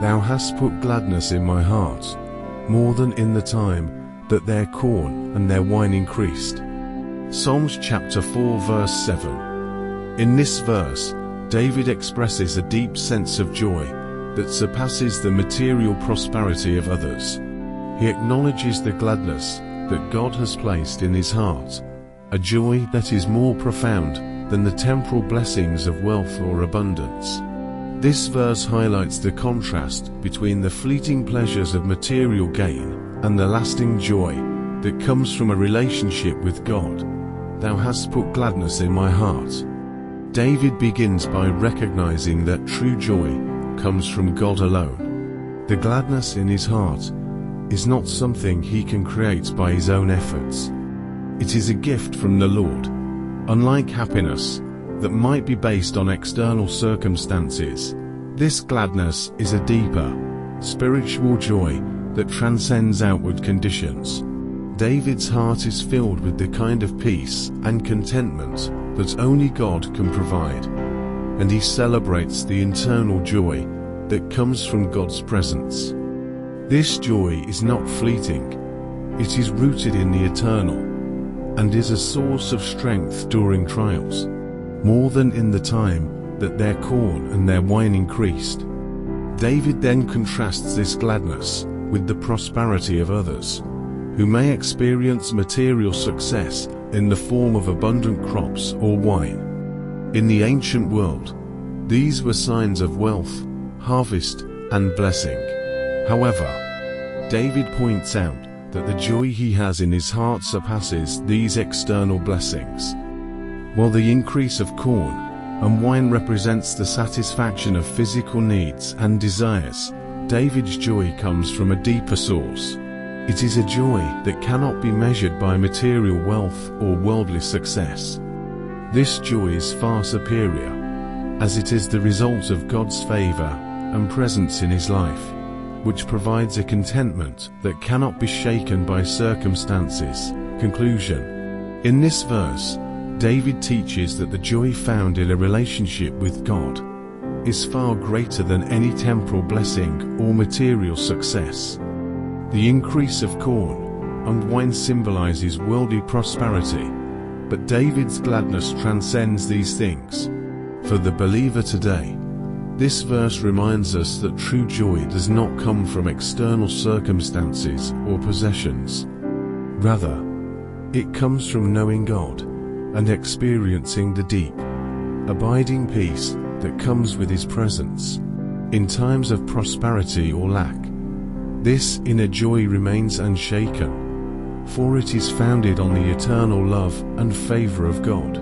Thou hast put gladness in my heart, more than in the time that their corn and their wine increased. Psalms chapter 4 verse 7. In this verse, David expresses a deep sense of joy that surpasses the material prosperity of others. He acknowledges the gladness that God has placed in his heart, a joy that is more profound than the temporal blessings of wealth or abundance. This verse highlights the contrast between the fleeting pleasures of material gain and the lasting joy that comes from a relationship with God. Thou hast put gladness in my heart. David begins by recognizing that true joy comes from God alone. The gladness in his heart is not something he can create by his own efforts. It is a gift from the Lord. Unlike happiness that might be based on external circumstances, this gladness is a deeper, spiritual joy that transcends outward conditions. David's heart is filled with the kind of peace and contentment that only God can provide, and he celebrates the internal joy that comes from God's presence. This joy is not fleeting, it is rooted in the eternal, and is a source of strength during trials, more than in the time that their corn and their wine increased. David then contrasts this gladness with the prosperity of others, who may experience material success in the form of abundant crops or wine. In the ancient world, these were signs of wealth, harvest, and blessing. However, David points out that the joy he has in his heart surpasses these external blessings. While the increase of corn and wine represents the satisfaction of physical needs and desires, David's joy comes from a deeper source. It is a joy that cannot be measured by material wealth or worldly success. This joy is far superior, as it is the result of God's favor and presence in his life, which provides a contentment that cannot be shaken by circumstances. Conclusion. In this verse, David teaches that the joy found in a relationship with God is far greater than any temporal blessing or material success. The increase of corn and wine symbolizes worldly prosperity, but David's gladness transcends these things. For the believer today, this verse reminds us that true joy does not come from external circumstances or possessions. Rather, it comes from knowing God and experiencing the deep, abiding peace that comes with his presence. In times of prosperity or lack, this inner joy remains unshaken, for it is founded on the eternal love and favor of God.